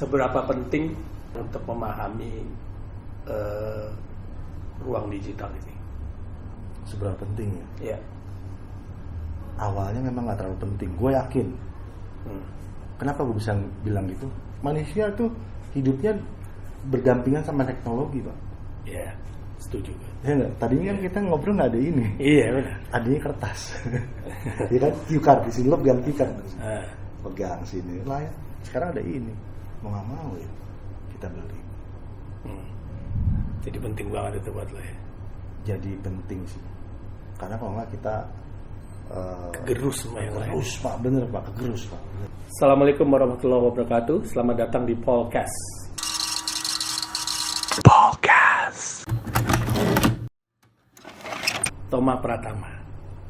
seberapa penting untuk memahami ruang digital ini? Seberapa penting ya? Ya. Awalnya memang nggak terlalu penting, gue yakin. Kenapa gue bisa bilang gitu? Manusia tuh hidupnya berdampingan sama teknologi, Pak. Iya, setuju. Ya nggak? Tadinya kan kita ngobrol nggak ada ini. Iya benar. Adanya kertas. Ya kan, cue card di sini lo pegang card. Pegang sini lah ya. Sekarang ada ini. Mau nggak mau ya kita beli. Jadi penting banget itu buat lo ya. Jadi penting sih. Karena kalau nggak kita kegerus sama yang lain. Kegerus, Pak. Bener, Pak. Kegerus, Pak. Assalamualaikum warahmatullahi wabarakatuh. Selamat datang di Podcast. Toma Pratama.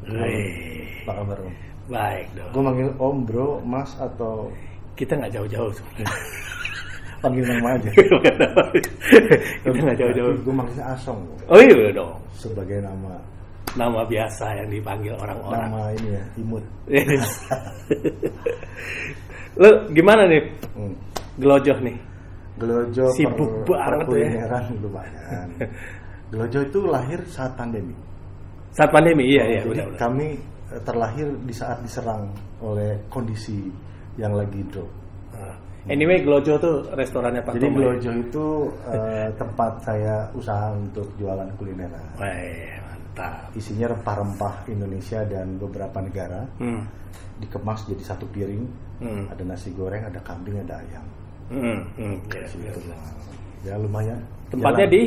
Apa kabar, Om? Baik dong. Gue manggil Om, Bro, Mas, atau Kita nggak jauh-jauh sebenarnya. panggil nama aja. Kita nggak jauh-jauh. Gue manggilnya Asong. Oh iya dong. Sebagai Nama biasa yang dipanggil orang-orang. nama ini ya, imut. Lo gimana nih? Gelojoh nih. Gelojo Sibuk banget ya. Perkulineran lumayan. Gelojo itu lahir saat pandemi. Saat pandemi, iya Jadi benar. kami terlahir di saat diserang oleh kondisi yang lagi drop. Anyway, Gelojoh tuh restorannya Pak Jadi Toma. Gelojo itu tempat saya usaha untuk jualan kulineran. Wah, mantap. Isinya rempah-rempah Indonesia dan beberapa negara. Dikemas jadi satu piring. Ada nasi goreng, ada kambing, ada ayam. Ya. Ya lumayan. Tempatnya Jalan. di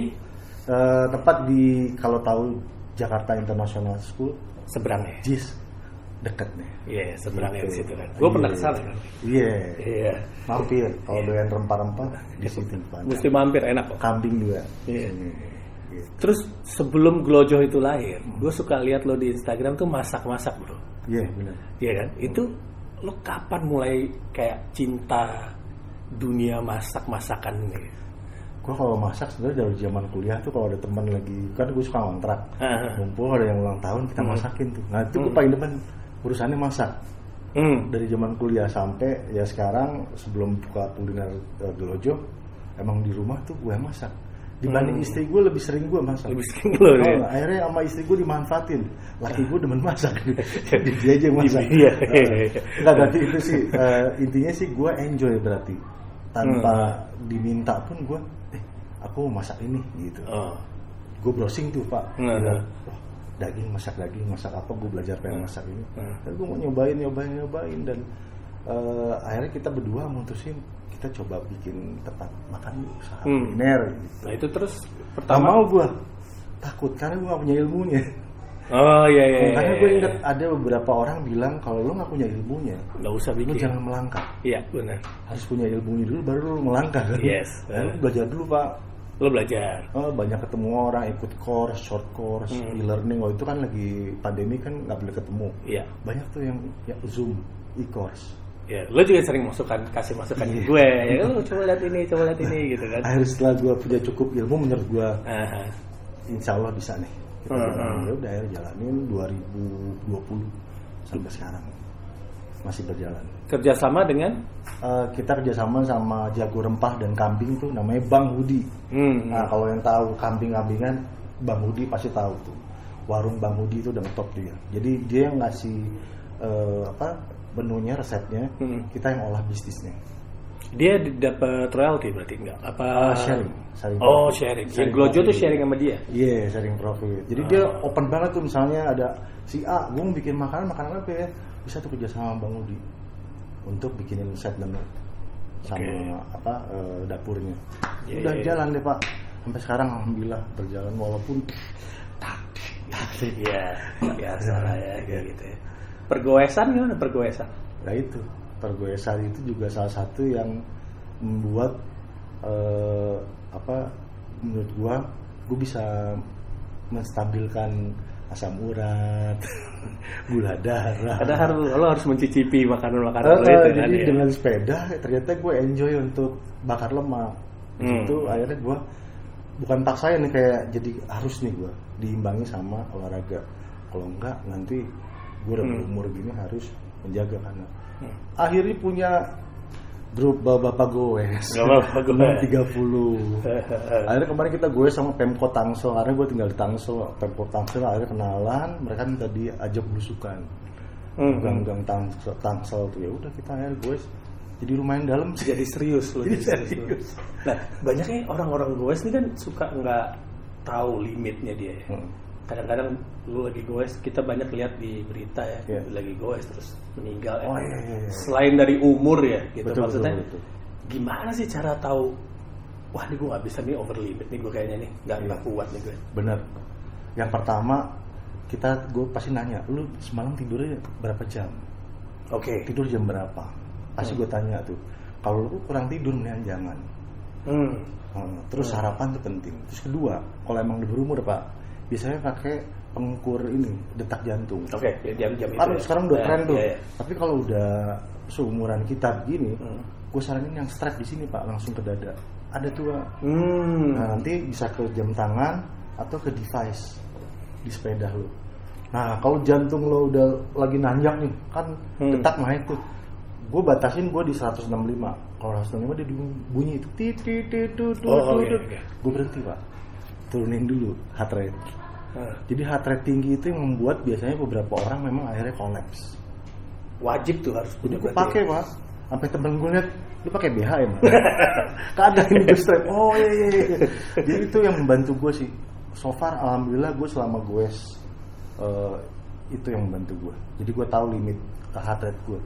Tempat di kalau tahu Jakarta International School seberangnya. JIS deket nih. Iya, seberangnya Gitu. di situ kan. Gue pernah kesana kan. Iya. Mampir kalau doyan rempah-rempah di situ. Mesti mampir, enak kok. Kambing juga. Iya. Gitu. Terus sebelum Gelojoh itu lahir, gue suka lihat lo di Instagram tuh masak-masak bro. Iya benar. Iya kan? Itu lo kapan mulai kayak cinta dunia masak-masakan ini? Gue kalau masak sebenarnya dari zaman kuliah tuh kalau ada teman lagi, kan gue suka ngontrak, ngumpul ada yang ulang tahun kita masakin tuh. Nah itu gue paling depan urusannya masak. Dari zaman kuliah sampai ya sekarang sebelum buka kuliner Gelojo, emang di rumah tuh gue masak. Dibanding istri gue lebih sering gue masak. Lebih sering lo ya? Akhirnya sama istri gue dimanfaatin. Laki gue demen masak. Jadi dia aja yang masak. Iya. Enggak, berarti itu sih intinya sih gue enjoy berarti. Tanpa diminta pun gue aku mau masak ini gitu. Gue browsing tuh Pak. Daging, masak apa, gue belajar pengen masak ini. Dan gue mau nyobain dan akhirnya kita berdua mutusin kita coba bikin tempat makan usaha kuliner gitu. Nah itu terus Pertama mau gue takut karena gue gak punya ilmunya. Oh iya. Karena gue ingat ada beberapa orang bilang kalau lo gak punya ilmunya, nggak usah bikin. lo jangan melangkah. Iya benar. Harus punya ilmunya dulu baru lo melangkah kan. Yes. Lo belajar dulu Pak. Lo belajar. Banyak ketemu orang, ikut course, short course, e-learning. Itu kan lagi pandemi kan nggak boleh ketemu. Iya. Banyak tuh yang Zoom, e-course. Ya, lo juga sering kasih masukan ke gue. Ya, lo coba lihat ini gitu kan. Akhirnya setelah gue punya cukup ilmu, menurut gue, insya Allah bisa nih. Kita jalanin. Udah akhirnya jalanin 2020 sampai sekarang masih berjalan. Kerjasama dengan? Kita kerjasama sama jago rempah dan kambing tuh namanya Bang Hudi. Nah kalau yang tahu kambing-kambingan, Bang Hudi pasti tahu tuh. Warung Bang Hudi itu udah top dia. Jadi dia yang ngasih menunya, resepnya, kita yang olah bisnisnya. Dia dapat royalty berarti enggak? Apa sharing. Sharing. Yang Gelojo tuh sharing sama dia. Iya, sharing profit. Jadi dia open banget tuh, misalnya ada si A, gue mau bikin makanan apa ya? Bisa tuh kerja sama Bang Hudi untuk bikinin set menu sama dapurnya. Udah jalan deh Pak. Sampai sekarang alhamdulillah berjalan walaupun Iya, biasa lah ya gitu ya. Pergoesan gimana pergoesan? Nah itu, pergoesan itu juga salah satu yang membuat menurut gue bisa menstabilkan asam urat, gula darah. Karena lo harus mencicipi makanan-makanan itu kan. Jadi dengan sepeda ternyata gue enjoy untuk bakar lemak. Itu akhirnya gue bukan paksain nih kayak jadi harus nih gue diimbangi sama olahraga. Kalau enggak nanti gue udah berumur gini harus menjaga karena akhirnya punya grup bapak goes. Bapak goes. 30. Akhirnya kemarin kita goes sama Pemkot Tangsel. Akhirnya gue tinggal di Tangsel. Pemkot Tangsel akhirnya kenalan. Mereka minta diajak belusukan. Gang-gang Tangsel tuh. Ya udah kita akhirnya goes. Jadi lumayan dalam sih. Jadi serius loh. Jadi serius. Nah, banyaknya orang-orang goes ini kan suka nggak tahu limitnya dia. Kadang-kadang lu lagi goes, kita banyak lihat di berita ya, lagi goes terus meninggal. Iya. Selain dari umur ya, gitu maksudnya. Betul. Gimana sih cara tahu? Wah, ini gue nggak bisa nih over limit nih gue kayaknya nih, nggak kuat nih gue. Bener. Yang pertama gue pasti nanya, lu semalam tidurnya berapa jam? Oke. Tidur jam berapa? Pasti gue tanya tuh. Kalau lu kurang tidur nih jangan. Terus sarapan tuh penting. Terus kedua, kalau emang udah berumur Pak, biasanya pakai pengukur ini detak jantung. Oke, jam itu. Ya. Sekarang udah tren tuh. Tapi kalau udah seumuran kita begini, gue saranin yang strap di sini Pak, langsung ke dada. Ada tuh Pak. Nah nanti bisa ke jam tangan atau ke device di sepeda lo. Nah kalau jantung lo udah lagi nanjak nih, kan detak naik tuh. Gue batasin gue di 165. Kalau 165 dia bunyi itu gue berhenti Pak, turunin dulu heart rate. Jadi heart rate tinggi itu yang membuat biasanya beberapa orang memang akhirnya kolaps. Wajib tuh harus punya. Gue pakai Pak, sampai temen gue lihat lu pakai BH ya Pak. Kadang ini gue strap. Oh iya. Jadi itu yang membantu gue sih. So far alhamdulillah gue selama gue itu yang membantu gue. Jadi gue tahu limit ke heart rate gue.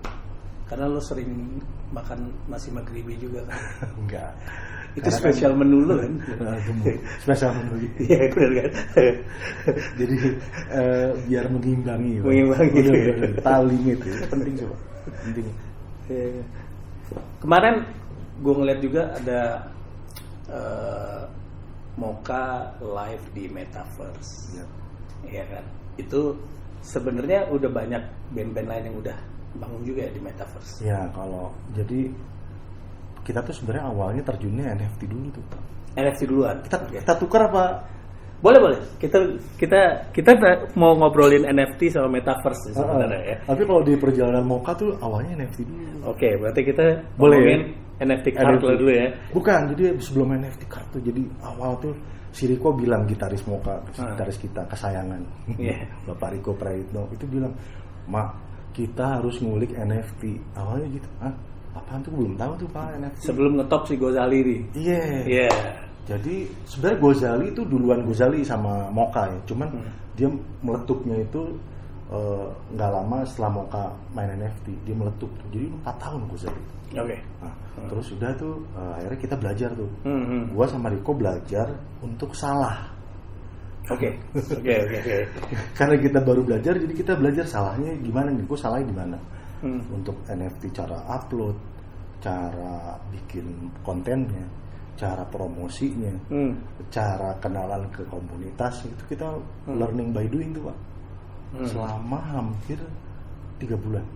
Karena lo sering makan nasi maghribi juga kan? Enggak. Itu spesial menu lo kan? Spesial menu. Iya benar kan? Jadi biar mengimbangi. Tahu limit ya. Penting sih Pak. Penting. Kemarin gue ngeliat juga ada Mocha live di Metaverse. Iya kan? Itu sebenarnya udah banyak band-band lain yang udah bangun juga ya di Metaverse. Ya kalau jadi kita tuh sebenarnya awalnya terjunnya NFT dulu tuh. NFT duluan. Kita tukar apa? Boleh. Kita mau ngobrolin NFT sama Metaverse sebenarnya ya. Tapi kalau di perjalanan Mocha tuh awalnya NFT dulu. Oke, berarti kita ngomongin NFT card dulu ya. Bukan, jadi sebelum NFT card tuh jadi awal tuh si Riko bilang, gitaris Mocha, gitaris kita kesayangan. Bapak Riko Prayitno itu bilang, "Mak, kita harus ngulik NFT." Awalnya gitu, apaan tuh belum tahu tuh Pak NFT. Sebelum ngetop si Gozali nih. Iya. Jadi sebenarnya Gozali itu duluan Gozali sama Mocha ya. Cuman dia meletupnya itu nggak lama setelah Mocha main NFT, dia meletup. Jadi 4 tahun Gozali. Oke. Nah, terus udah tuh akhirnya kita belajar tuh. Gua sama Riko belajar untuk salah. Oke. Karena kita baru belajar, jadi kita belajar salahnya gimana nih, gue salahnya di mana. Untuk NFT, cara upload, cara bikin kontennya, cara promosinya, cara kenalan ke komunitas, itu kita learning by doing tuh Pak. Selama hampir 3 bulan.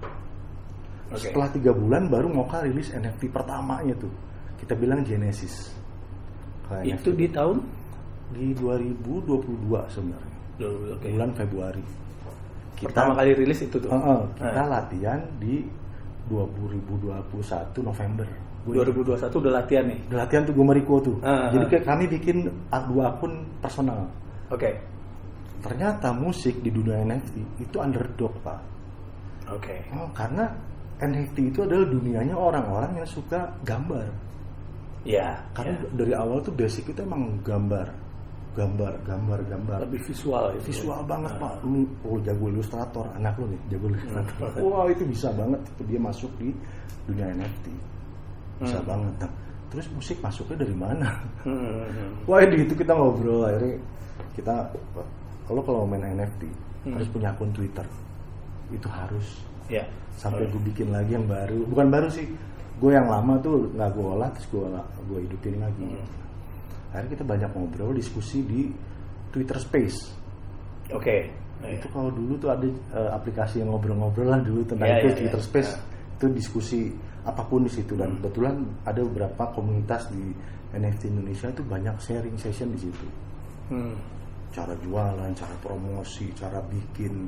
Setelah 3 bulan baru Mocha rilis NFT pertamanya tuh. Kita bilang Genesis. Itu NFT. Di tahun? Di 2022 sebenarnya. Bulan Februari. Pertama kali rilis itu tuh. Kita latihan di 2021 November. 2021 udah latihan nih. Udah latihan tuh gue sama Riko tuh. Jadi kami bikin 2 akun personal. Oke. Ternyata musik di dunia NFT itu underdog Pak. Oke. Karena NFT itu adalah dunianya orang-orang yang suka gambar. Ya. Karena dari awal tuh basic itu emang gambar. Lebih visual itu. Visual banget Pak. Lu jago ilustrator, anak lu nih jago ilustrator. Wah itu bisa banget itu dia masuk di dunia NFT. Bisa banget. Nah, terus musik masuknya dari mana? Wah di itu kita ngobrol, akhirnya kita kalau main NFT harus punya akun Twitter. Itu harus. Ya. Sampai gue bikin lagi yang baru. Bukan baru sih. Gue yang lama tuh nggak gue olah, terus gue hidupin lagi. Akhirnya kita banyak ngobrol, diskusi di Twitter Space. Oke. Itu kalau dulu tuh ada aplikasi yang ngobrol-ngobrol lah dulu tentang Twitter Space. Itu diskusi apapun di situ, dan kebetulan ada beberapa komunitas di NFT Indonesia itu banyak sharing session di situ. Cara jualan, cara promosi, cara bikin,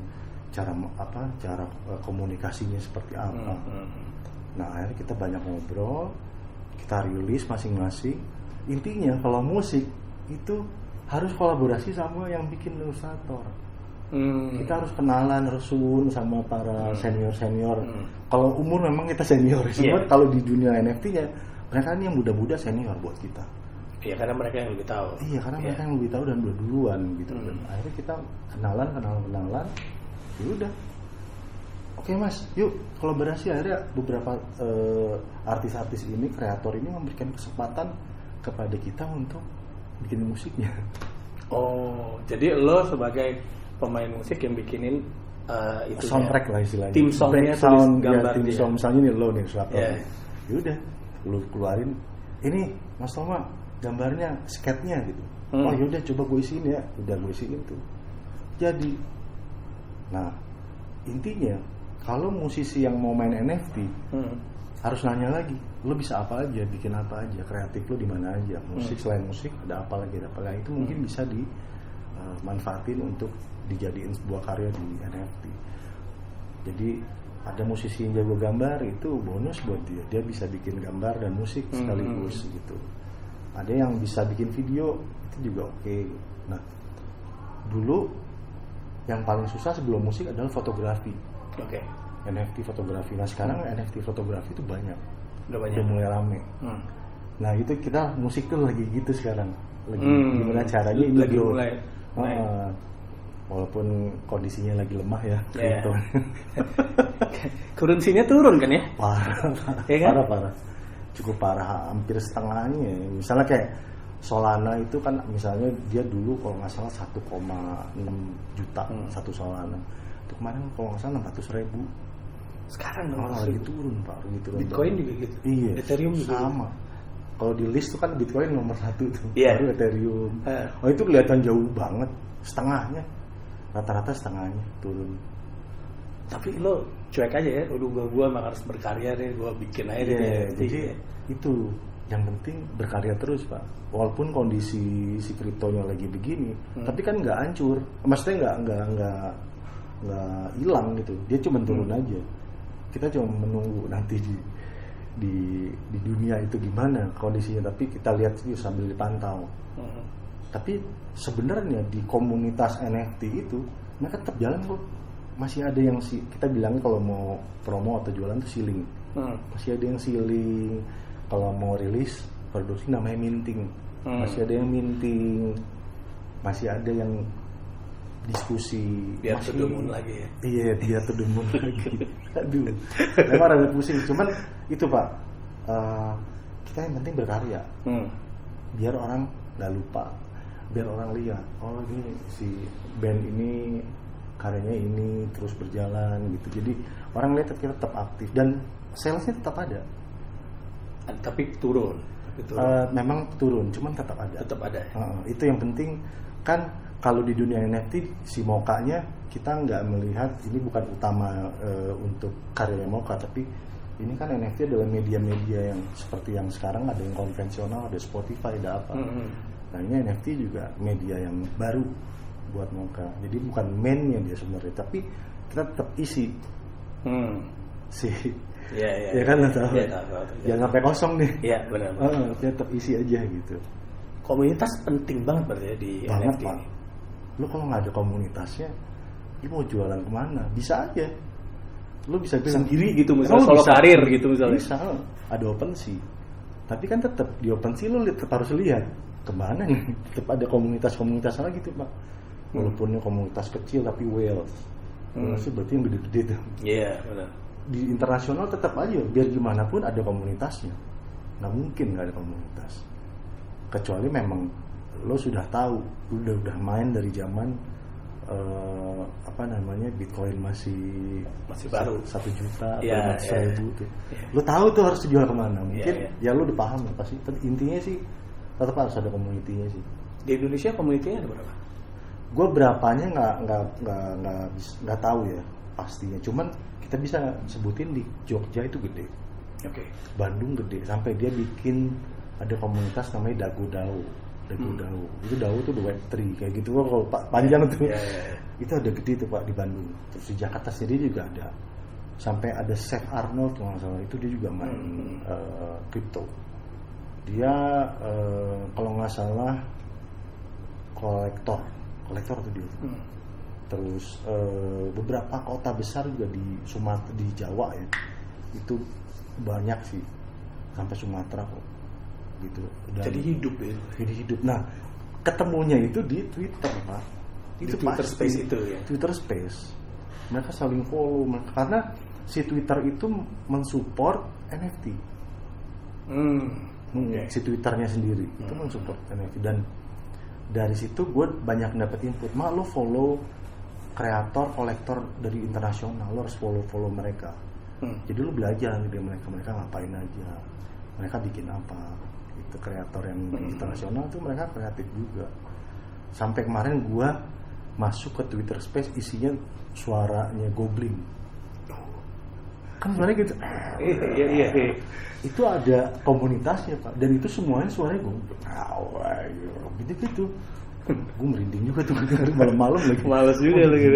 cara komunikasinya seperti apa. Nah akhirnya kita banyak ngobrol, kita rilis masing-masing. Intinya kalau musik itu harus kolaborasi sama yang bikin ilustrator. Kita harus kenalan, resun sama para senior. Kalau umur memang kita senior, cuma kalau di dunia NFT-nya mereka ini yang muda-muda senior buat kita. Iya, karena mereka yang lebih tahu. Iya, karena mereka yang lebih tahu dan udah duluan gitu. Dan akhirnya kita kenalan. Ya udah. Oke Mas, yuk kolaborasi. Akhirnya beberapa artis-artis ini, kreator ini memberikan kesempatan kepada kita untuk bikin musiknya. Oh, jadi lo sebagai pemain musik yang bikinin itu soundtrack lah istilahnya. Tim songnya, sound, gambar tim dia. song misalnya nih lo nih ilustrator. Yeah. Ya udah, lu keluarin. Ini Mas Toma gambarnya, sketnya gitu. Oh yaudah coba gue isiin ya. Udah gue isiin tuh. Jadi, nah intinya kalau musisi yang mau main NFT harus nanya lagi, lo bisa apa aja, bikin apa aja, kreatif lo di mana aja, musik selain musik ada apa lagi, itu mungkin bisa dimanfaatin untuk dijadiin sebuah karya di NFT. Jadi ada musisi yang jago gambar itu bonus buat dia bisa bikin gambar dan musik sekaligus gitu. Ada yang bisa bikin video itu juga oke. Nah dulu yang paling susah sebelum musik adalah fotografi. Oke. NFT fotografi. Nah sekarang NFT fotografi itu banyak. Udah mulai rame. Nah itu kita musik tuh lagi gitu sekarang. Lagi gimana caranya ini lagi mulai. Walaupun kondisinya lagi lemah ya. Gitu. Currency-nya turun kan ya? Parah. Cukup parah, hampir setengahnya. Misalnya kayak Solana itu kan misalnya dia dulu kalau nggak salah 1,6 juta satu Solana. Itu kemarin kalau nggak salah 600.000. Sekarang lagi turun Pak, Bitcoin juga gitu. Iya. Ethereum juga sama. Kalau di list tuh kan Bitcoin nomor 1 tuh. Yeah. Baru Ethereum. Oh itu kelihatan jauh banget, setengahnya. Rata-rata setengahnya turun. Tapi lo cuek aja ya, gua mah harus berkarya nih, gua bikin aja jadi itu yang penting berkarya terus Pak. Walaupun kondisi si kriptonya lagi begini, tapi kan nggak hancur. Maksudnya nggak hilang gitu. Dia cuma turun aja. Kita cuma menunggu nanti di dunia itu gimana kondisinya. Tapi kita lihat sambil dipantau. Tapi sebenarnya di komunitas NFT itu mereka tetap jalan kok. Masih ada yang kita bilang kalau mau promo atau jualan tuh sealing. Masih ada yang sealing. Kalau mau rilis produksi namanya minting. Masih ada yang minting. Masih ada yang diskusi. Biar to the moon lagi ya. Iya, biar to the moon lagi. Aduh. Memang rada pusing. Cuman itu Pak. Kita yang penting berkarya. Biar orang nggak lupa. Biar orang lihat. Oh ini si band ini karyanya ini terus berjalan gitu. Jadi orang lihat kita tetap aktif dan salesnya tetap ada. Tapi turun. Memang turun, cuman tetap ada. Tetap ada. Itu yang penting kan. Kalau di dunia NFT si Mocha-nya kita nggak melihat ini bukan utama untuk karyanya Mocha, tapi ini kan NFT adalah media-media yang seperti yang sekarang ada yang konvensional, ada Spotify, ada apa. Nah ini NFT juga media yang baru buat Mocha. Jadi bukan mainnya dia sebenarnya, tapi kita tetap isi ya kan tahu. Jangan sampai kosong nih. Iya benar. Kita tetap isi aja gitu. Komunitas penting banget berarti ya di NFT. Pak. Lu kalau nggak ada komunitasnya, lu mau jualan kemana? Bisa aja. Lu bisa bilang sendiri gitu, misalnya solo karir gitu misalnya. Bisa, ada OpenSea. Tapi kan tetap di OpenSea lu tetap harus lihat kemana nih. Tetap ada komunitas-komunitas lagi tuh Pak. Walaupun komunitas kecil tapi whales. Whales berarti yang gede-gede tuh. Iya benar. Di internasional tetap aja, biar gimana pun ada komunitasnya. Nggak mungkin nggak ada komunitas. Kecuali memang lo sudah tahu, udah main dari zaman Bitcoin masih baru 1 juta atau 100.000 tuh. Lo tahu tuh harus dijual kemana. Mungkin ya lo udah paham pasti. Intinya sih tetap harus ada komunitinya sih. Di Indonesia komunitinya ada berapa? Gue berapanya nggak tahu ya pastinya. Cuman kita bisa sebutin di Jogja itu gede. Oke. Bandung gede sampai dia bikin ada komunitas namanya Dago Dao. Itu Dao tuh Web3 kayak gitu. Kalau panjang tuh. Itu ada gede tuh Pak di Bandung. Terus di Jakarta sendiri juga ada. sampai ada Seth Arnold kalau nggak salah, itu dia juga main crypto. Dia kalau nggak salah kolektor tuh dia. Terus beberapa kota besar juga di Sumatera, di Jawa ya, itu banyak sih, sampai Sumatera kok gitu. Jadi hidup ya. Jadi hidup. Nah, ketemunya itu di Twitter, Pak. Itu Twitter Space itu ya. Twitter Space. Mereka saling follow karena si Twitter itu mensupport NFT. Si Twitternya sendiri itu mensupport NFT, dan dari situ gue banyak dapet input. Lo follow kreator kolektor dari internasional, lo harus follow mereka. Jadi lo belajar dari mereka ngapain aja, mereka bikin apa. Itu kreator yang internasional tuh mereka kreatif juga. Sampai kemarin gue masuk ke Twitter Space, isinya suaranya Goblin. Kan sebenarnya gitu. Iya. Itu ada komunitasnya, Pak, dan itu semuanya suaranya Goblin. Gitu. Gue merinding juga tuh malam-malam lagi. Males juga lagi.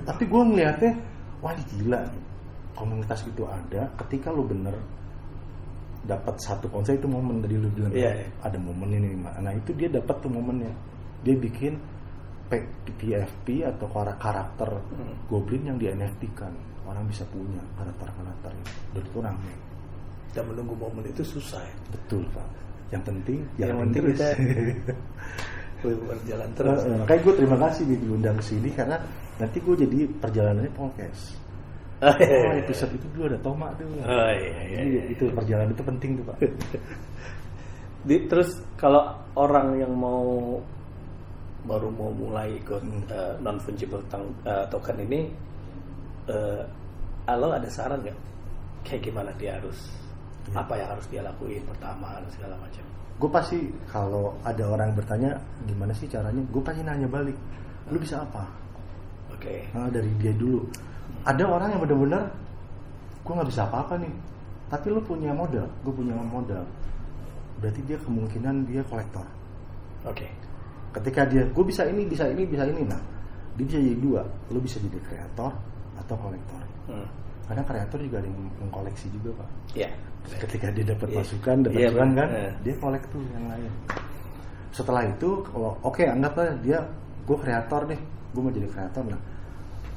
Tapi gue ngeliatnya, wah ini gila. Komunitas itu ada ketika lo bener dapat satu konsep, itu momen tadi lu bilang ada momen ini. Nah itu dia dapat tuh momennya, dia bikin PFP atau karakter Goblin yang di NFT-kan, orang bisa punya karakter-karakternya, dan itu rame. Dan menunggu momen itu susah ya? Betul, Pak. Yang penting kita berjalan terus. Kayak gue terima kasih diundang ke sini, karena nanti gue jadi perjalanannya podcast. Episode itu dulu ada Toma tuh. Jadi itu perjalanan itu penting tuh, Pak. Terus kalau orang yang baru mau mulai ikut non fungible token ini, lo ada saran nggak? Kayak gimana dia harus, apa yang harus dia lakuin pertama dan segala macam? Gue pasti kalau ada orang bertanya gimana sih caranya, gue pasti nanya balik, lu bisa apa? Oke. Nah, dari dia dulu. Ada orang yang benar-benar gue nggak bisa apa-apa nih, tapi lu punya modal, gue punya modal, berarti dia kemungkinan dia kolektor. Oke. Ketika dia gue bisa ini, nah dia bisa jadi dua, lu bisa jadi kreator atau kolektor. Karena kreator juga ada yang mengkoleksi juga, Pak. Iya. Ketika dia dapat masukan, kan, dia kolek tuh yang lain. Setelah itu, kalau anggaplah dia, gue kreator deh, gue mau jadi kreator. Nah,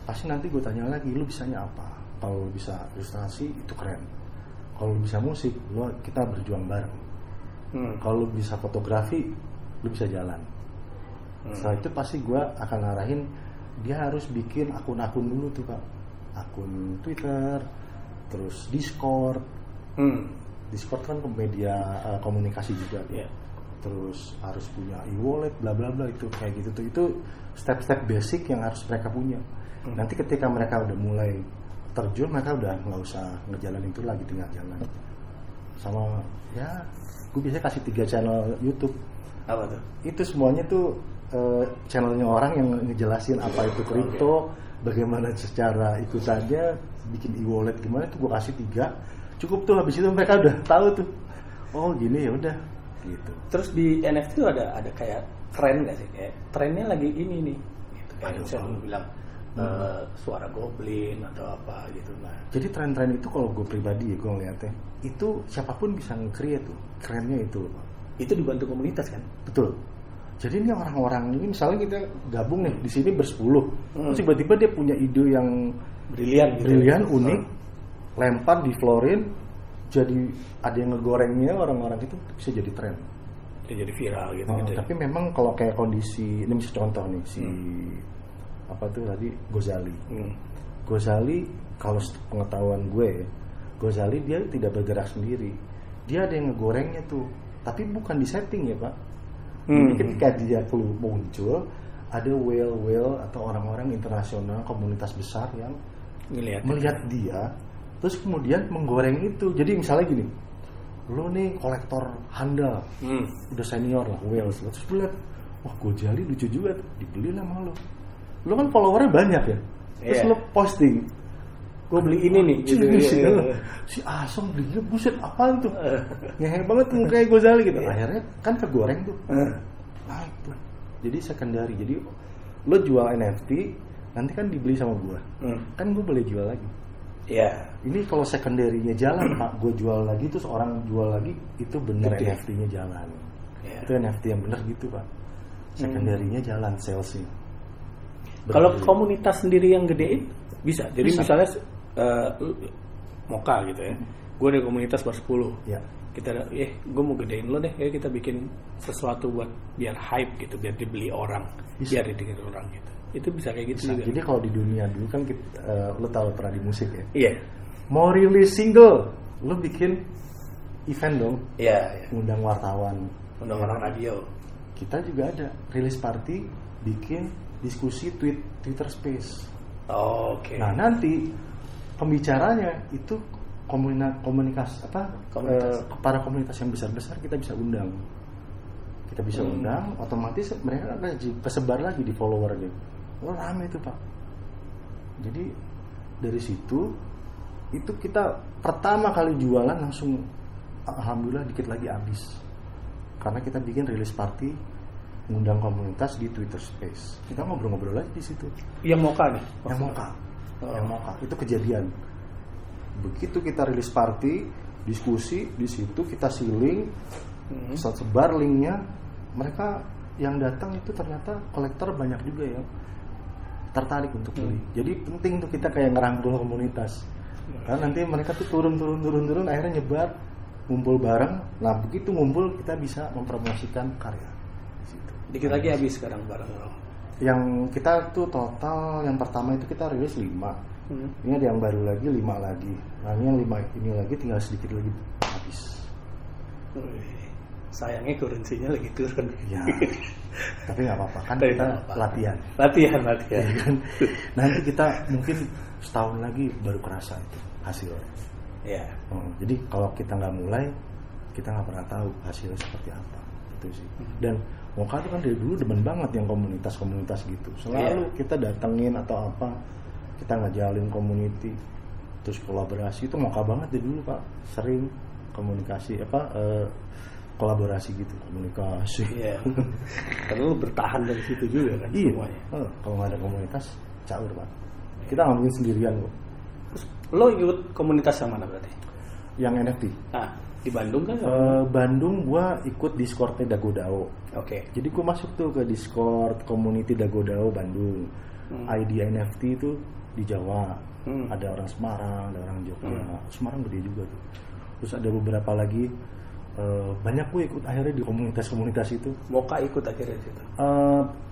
pasti nanti gue tanya lagi, lu bisanya apa? Kalau bisa ilustrasi itu keren. Kalau bisa musik, kita berjuang bareng. Kalau bisa fotografi, lu bisa jalan. Setelah itu pasti gue akan arahin dia harus bikin akun-akun dulu tuh, Pak. Akun Twitter, terus Discord. Discord kan media komunikasi juga. Terus harus punya e-wallet, bla bla bla, itu kayak gitu tuh. Itu step-step basic yang harus mereka punya. Nanti ketika mereka udah mulai terjun, mereka udah nggak usah ngejalanin itu lagi, tinggal jalan. Sama gue biasanya kasih 3 channel YouTube. Apa tuh? Itu semuanya tuh channelnya orang yang ngejelasin apa itu kripto, bagaimana secara itu saja, bikin e-wallet gimana, tuh gue kasih 3. Cukup tuh, habis itu mereka udah tahu tuh. Oh gini, ya udah gitu. Terus di NFT tuh ada kayak tren nggak sih? Kayak trennya lagi ini nih. Gitu. Kayak misalnya lu bilang suara Goblin atau apa gitu. Nah, jadi tren-tren itu kalau gue pribadi ya, gue ngeliatnya itu siapapun bisa nge-create tuh. Kerennya itu. Itu dibantu komunitas kan? Betul. Jadi ini orang-orang ini, misalnya kita gabung nih di sini bersepuluh, terus tiba-tiba dia punya ide yang brilian, unik, lempar di floorin, jadi ada yang ngegorengnya, orang-orang itu bisa jadi tren. Dia jadi viral gitu. Tapi memang kalau kayak kondisi, ini misalnya contoh nih si apa tuh tadi, Ghazali. Ghazali, kalau pengetahuan gue, Ghazali dia tidak bergerak sendiri, dia ada yang ngegorengnya tuh, tapi bukan di setting ya, Pak. Jadi ketika dia muncul, ada whale atau orang-orang internasional, komunitas besar yang melihat dia, terus kemudian menggoreng itu. Jadi misalnya gini, lo nih kolektor handal, udah senior lah, whale, terus lo lihat, wah Ghazali lucu juga, dibeli lah sama lo. Lo kan followernya banyak ya, terus lo posting, gue beli ini nih gitu. Si Asom belinya buset apaan tuh, ngehe banget tuh kayak Ghazali gitu. Akhirnya kan kegoreng tuh, naik tuh. Jadi secondary, jadi lo jual NFT nanti kan dibeli sama gue, kan gue boleh jual lagi. Ini kalau secondary-nya jalan Pak, gue jual lagi terus orang jual lagi, itu bener NFT-nya jalan. Itu NFT yang bener gitu Pak. Secondary-nya jalan, salesnya. Kalau komunitas sendiri yang gedein bisa. Jadi misalnya Moka gitu ya. Gue ada komunitas ber-10. Kita gue mau gedein lo deh, kita bikin sesuatu buat biar hype gitu, biar dibeli orang, biar didengar orang gitu. Itu bisa kayak gitu juga. Jadi kalau di dunia dulu kan lo tahu pernah di musik ya. Iya. Mau rilis single, lo bikin event dong. Iya. Undang wartawan, undang orang radio. Kita juga ada rilis party, bikin diskusi Twitter Space. Oke. Nah nanti pembicaranya itu komunitas para komunitas yang besar-besar kita bisa undang. Kita bisa undang, otomatis mereka akan kesebar lagi di followernya. Rame itu Pak. Jadi dari situ itu kita pertama kali jualan langsung alhamdulillah dikit lagi habis. Karena kita bikin rilis party, ngundang komunitas di Twitter Space. Kita ngobrol-ngobrol aja di situ. Yang Moka nih? Yang Moka. Yang Moka. Itu kejadian. Begitu kita rilis party, diskusi di situ kita sealing, sebar linknya, mereka yang datang itu ternyata kolektor banyak juga ya tertarik untuk beli. Jadi penting tuh kita kayak ngerangkul komunitas. Karena nanti mereka tuh turun akhirnya nyebar, ngumpul bareng. Nah begitu ngumpul kita bisa mempromosikan karya. Dikit lagi habis sekarang bareng lo. Yang kita tuh total yang pertama itu kita rilis 5. Ini ada yang baru lagi 5 lagi. Nah ini yang 5 ini lagi tinggal sedikit lagi habis. Sayangnya currency-nya lagi turun. Ya. Tapi nggak apa-apa kan kita latihan. Latihan. Nanti kita mungkin setahun lagi baru kerasa itu hasilnya. Ya. Jadi kalau kita nggak mulai, kita nggak pernah tahu hasilnya seperti apa. Itu sih. Dan Moka itu kan dari dulu demen banget yang komunitas-komunitas gitu. Selalu kita datengin atau apa, kita ngajalin community, terus kolaborasi itu Moka banget dari dulu Pak. Sering komunikasi kolaborasi gitu, komunikasi. Iya. Karena lu bertahan dari situ juga kan semuanya. Kalau nggak ada komunitas, caur Pak. Kita nggak mungkin sendirian kok. Terus lo ikut komunitas yang mana berarti? Yang NFT. Di Bandung kan? Bandung gua ikut Discord-nya Dagodao. Oke. Jadi gua masuk tuh ke Discord community Dagodao Bandung. ID NFT itu di Jawa. Ada orang Semarang, ada orang Jogja. Semarang gede juga tuh. Terus ada beberapa lagi. Banyak gue ikut akhirnya di komunitas-komunitas itu. Moka ikut akhirnya di situ.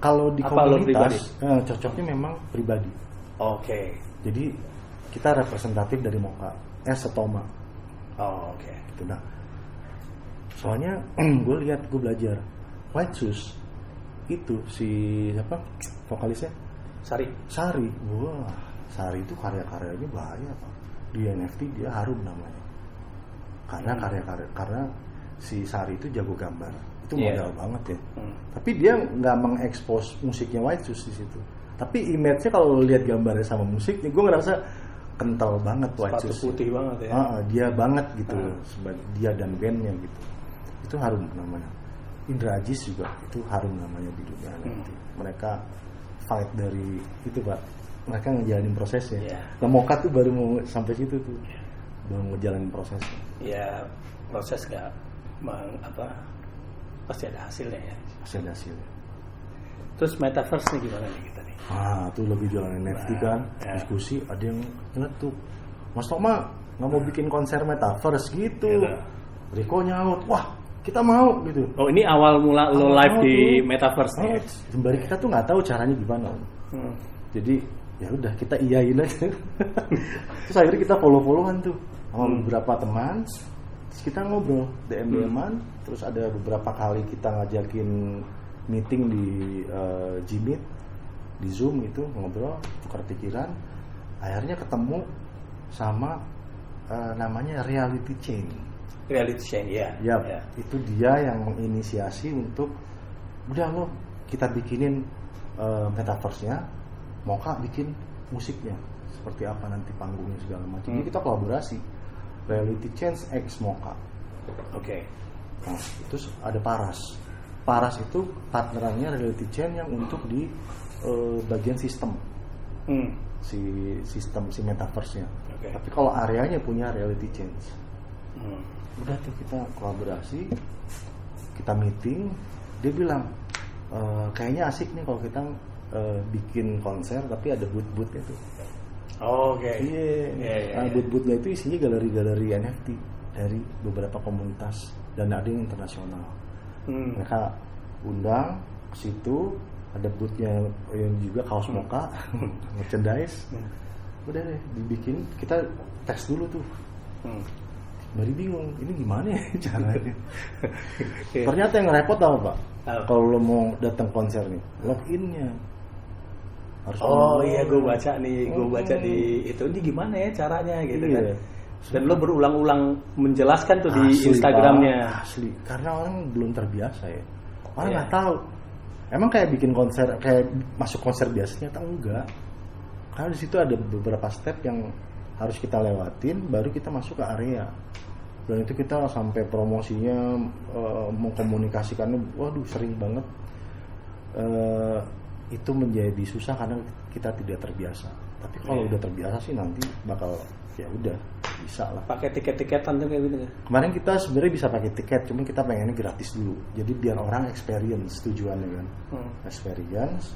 Kalau di komunitas cocoknya memang pribadi. Oke. Jadi kita representatif dari Moka, Setoma. Oke. Gitu. Nah, soalnya gue belajar White Shoes itu si siapa vokalisnya Sari. Wah, Sari itu karya-karyanya bahaya Pak. Di NFT dia harum namanya. Karena karena si Sari itu jago gambar, itu modal banget ya. Tapi dia nggak mengekspos musiknya White Shoes di situ. Tapi image-nya kalau lihat gambarnya sama musiknya, gue ngerasa kental banget White Shoes. Sepatu putih banget ya. Dia banget gitu, dia dan bandnya gitu. Itu harum namanya. Indra Ajis juga itu harum namanya di dunia nanti. Mereka fight dari itu Pak. Mereka ngejalanin prosesnya. Nah Moka tuh baru mau sampai situ tuh, baru ngejalanin prosesnya. Ya proses nggak pasti ada hasilnya ya. Pasti ada hasilnya. Terus metaverse nih gimana nih kita nih? Tuh lebih jualan NFT kan, diskusi ada yang nyeletuk. Mas Toma nggak mau bikin konser metaverse gitu. Riko nyaut, wah kita mau gitu. Oh ini awal mula lo live di metaverse nih. Sembari kita tuh nggak tahu caranya gimana. Jadi ya udah kita iyain aja. Terus akhirnya kita follow-followan tuh sama beberapa teman. Terus kita ngobrol DM-an. Terus ada beberapa kali kita ngajakin meeting di Gmeet, di Zoom gitu, ngobrol, tukar pikiran. Akhirnya ketemu sama namanya Reality Chain. Reality Chain, ya. Itu dia yang menginisiasi untuk udah lo kita bikinin metaverse-nya, Moka bikin musiknya seperti apa nanti panggungnya segala macam. Jadi kita kolaborasi. Reality Chain X Moka. Oke. Nah, terus ada Paras itu partnerannya Reality Chain yang untuk di bagian sistem. sistem si metaverse-nya. Tapi kalau areanya punya reality change. Udah tuh kita kolaborasi, kita meeting, dia bilang kayaknya asik nih kalau kita bikin konser tapi ada booth-boothnya tuh. Iya. Booth-boothnya itu isinya galeri-galeri NFT dari beberapa komunitas dan ada yang internasional. Mereka undang ke situ, ada boothnya yang juga kaos mocha, merchandise. Udah deh dibikin, kita tes dulu tuh. Baru bingung, ini gimana ya caranya? Ternyata yang repot tau Pak, kalau lo mau datang konser nih, login-nya harus gue baca di itu, ini gimana ya caranya gitu kan. Dan lo berulang-ulang menjelaskan tuh di Instagramnya. Asli, karena orang belum terbiasa ya. Orang nggak tahu. Emang kayak bikin konser, kayak masuk konser biasanya atau enggak? Karena di situ ada beberapa step yang harus kita lewatin, baru kita masuk ke area. Dan itu kita sampai promosinya, mengkomunikasikannya, waduh sering banget. Itu menjadi susah karena kita tidak terbiasa. Tapi kalau udah terbiasa sih nanti bakal ya udah bisa lah. Pakai tiket-tiketan tuh kayak gitu. Kemarin kita sebenarnya bisa pakai tiket, cuma kita pengennya gratis dulu. Jadi biar orang experience tujuannya kan. Experience.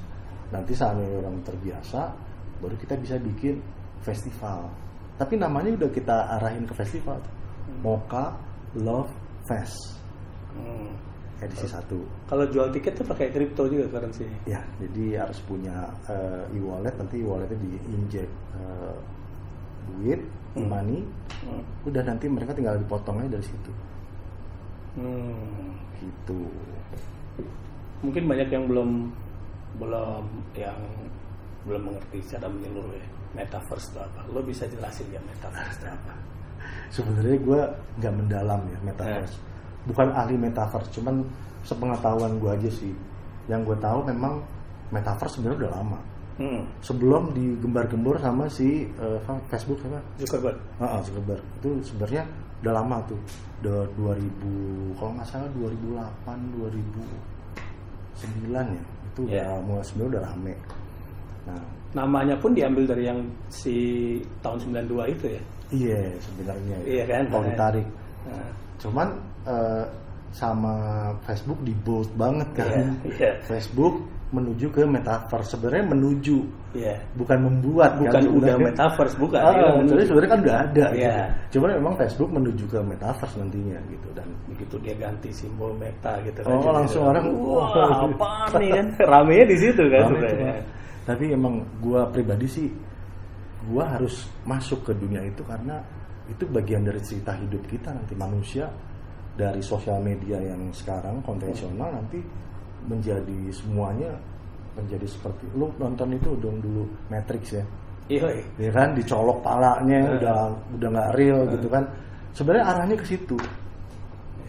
Nanti saatnya orang terbiasa, baru kita bisa bikin festival. Tapi namanya udah kita arahin ke festival. Mocha Love Fest. Edisi 1. Kalau jual tiket tuh pakai kripto juga currency-nya. Ya, jadi harus punya e-wallet, nanti e-walletnya diinjek duit, money. Udah nanti mereka tinggal dipotongnya dari situ. Gitu. Mungkin banyak yang belum mengerti secara menyeluruh ya. Metaverse itu apa? Lo bisa jelasin ya metaverse itu apa? Sebenarnya gue nggak mendalam ya metaverse. Bukan ahli metaverse, cuman sepengetahuan gue aja sih. Yang gue tahu memang metaverse sebenarnya udah lama. Sebelum digembar-gembor sama si Facebook sama Zuckerberg. Zuckerberg itu sebenarnya udah lama tuh. Udah 2000, kalau nggak salah 2008, 2009 ya. Itu udah mulai sebenarnya udah rame. Nah, namanya pun diambil dari yang si tahun 92 itu ya. Iya, sebenarnya. Iya kan? Kalau ditarik. Cuman sama Facebook di bold banget kan. Facebook menuju ke metaverse, sebenarnya menuju, bukan membuat, bukan kan, udah metaverse, bukan. Jadi sebenarnya kan udah ada. Gitu. Cuman memang Facebook menuju ke metaverse nantinya gitu, dan begitu dia ganti simbol meta gitu. Langsung orang wah apa nih kan, ramenya di situ kan sebenarnya. Tapi emang gua pribadi sih, gua harus masuk ke dunia itu karena itu bagian dari cerita hidup kita nanti, manusia dari sosial media yang sekarang konvensional nanti menjadi semuanya menjadi seperti lu nonton itu dulu Matrix ya. Iya kan dicolok palanya udah nggak real gitu kan. Sebenarnya arahnya ke situ.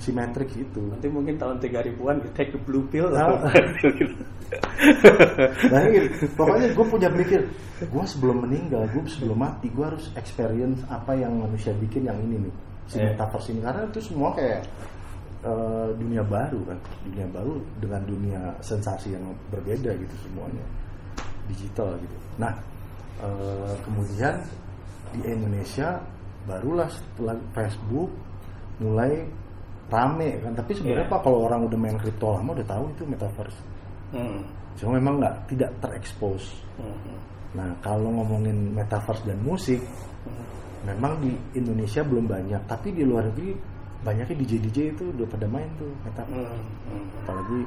Si Matrix itu. Nanti mungkin tahun 3000-an kita take the blue pill pokoknya gue punya pikir, gue sebelum meninggal, gue sebelum mati, gue harus experience apa yang manusia bikin yang ini nih, si metaverse ini, karena itu semua kayak dunia baru kan, dunia baru dengan dunia sensasi yang berbeda gitu semuanya, digital gitu. Nah kemudian di Indonesia barulah setelah Facebook mulai rame kan, tapi sebenarnya Pak kalau orang udah main kripto lama udah tahu itu metaverse. Cuma memang tidak terekspos. Nah kalau ngomongin metaverse dan musik, memang di Indonesia belum banyak, tapi di luar negeri banyaknya DJ itu udah pada main tuh metaverse. Apalagi,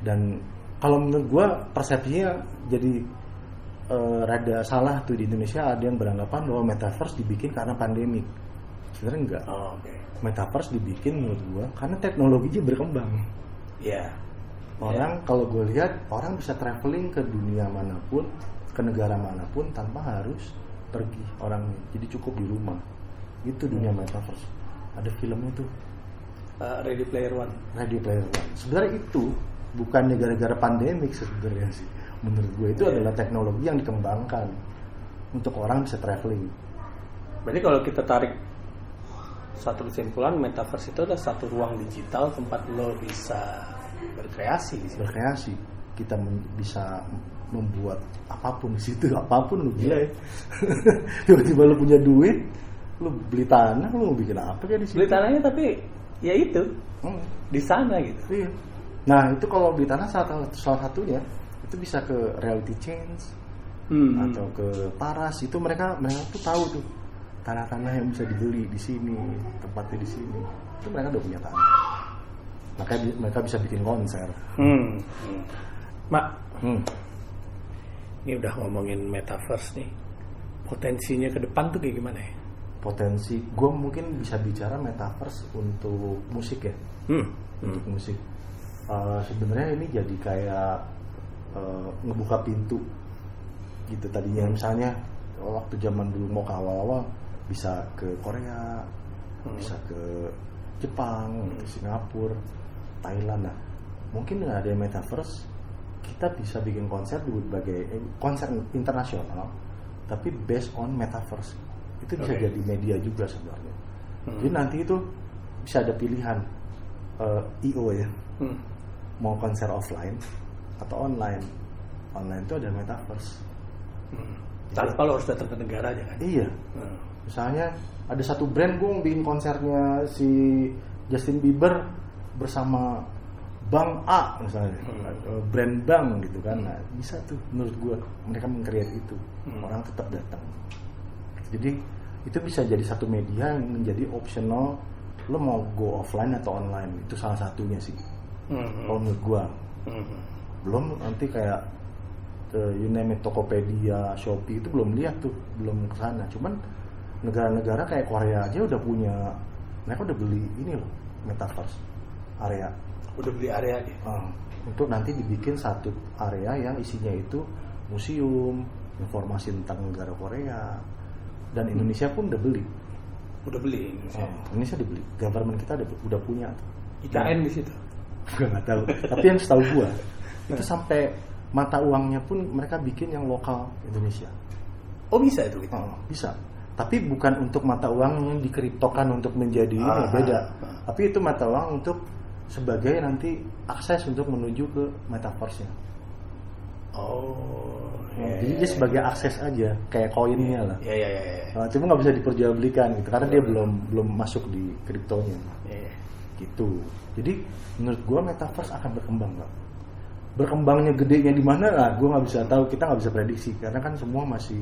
dan kalau menurut gue persepsinya jadi rada salah tuh di Indonesia, ada yang beranggapan bahwa metaverse dibikin karena pandemi. Sebenarnya enggak. Metaverse dibikin menurut gue karena teknologinya berkembang. Orang kalau gue lihat orang bisa traveling ke dunia manapun, ke negara manapun tanpa harus pergi orangnya. Jadi cukup di rumah. Itu dunia metaverse. Ada filmnya tuh. Ready Player One. Sebenarnya itu bukan gara-gara pandemik sebenarnya sih. Menurut gue itu adalah teknologi yang dikembangkan untuk orang bisa traveling. Berarti kalau kita tarik satu kesimpulan, metaverse itu adalah satu ruang digital tempat lo bisa berkreasi. Kita bisa membuat apapun di situ, apapun lu gila ya. Tiba-tiba lu punya duit, lu beli tanah, lu mau bikin apa kayak di situ? Beli tanahnya tapi ya itu di sana gitu. Iya. Nah itu kalau beli tanah salah satunya itu bisa ke Reality Change atau ke Paras, itu mereka tuh tahu tuh tanah-tanah yang bisa dibeli di sini, tempatnya di sini, itu mereka udah punya tanah. Makanya mereka bisa bikin konser. Mak, ini udah ngomongin metaverse nih, potensinya ke depan tuh kayak gimana ya? Potensi, gue mungkin bisa bicara metaverse untuk musik ya, untuk musik. Sebenarnya ini jadi kayak ngebuka pintu gitu. Tadinya misalnya waktu zaman dulu mau ke awal-awal bisa ke Korea, bisa ke Jepang, Singapura, Thailand. Nah, mungkin dengan ada metaverse kita bisa bikin konser di berbagai konser internasional, tapi based on metaverse. Itu bisa jadi media juga sebenarnya. Jadi nanti itu bisa ada pilihan IO ya, mau konser offline atau online. Online itu ada metaverse. Tanpa lo harus datang ke negara aja kan? Iya. Misalnya ada satu brand, gue mau bikin konsernya si Justin Bieber bersama Bank A misalnya, brand bank gitu kan. Nah, bisa tuh menurut gue mereka meng-create itu, orang tetap datang. Jadi itu bisa jadi satu media yang menjadi optional, lo mau go offline atau online, itu salah satunya sih. Kalau menurut gue, belum nanti kayak you name it, Tokopedia, Shopee itu belum lihat tuh, belum kesana. Cuman negara-negara kayak Korea aja udah punya, mereka udah beli ini loh, metaverse area. Udah beli area nih. Untuk nanti dibikin satu area yang isinya itu museum, informasi tentang negara Korea. Dan Indonesia pun udah beli. Udah beli Indonesia. Indonesia dibeli. Government kita udah punya. IKN di situ. Gue nggak tahu. Tapi yang setahu gue itu sampai mata uangnya pun mereka bikin yang lokal Indonesia. Oh bisa itu? Gitu? Bisa. Tapi bukan untuk mata uang yang dikriptokan untuk menjadi ini, beda. Tapi itu mata uang untuk sebagai nanti akses untuk menuju ke metaverse-nya. Jadi dia sebagai akses aja, kayak koinnya lah. Cuma nggak bisa diperjualbelikan gitu, karena dia belum masuk di kriptonya. Gitu. Jadi menurut gua metaverse akan berkembang, nggak? Berkembangnya gedenya di mana? Nah, gua nggak bisa tahu, kita nggak bisa prediksi, karena kan semua masih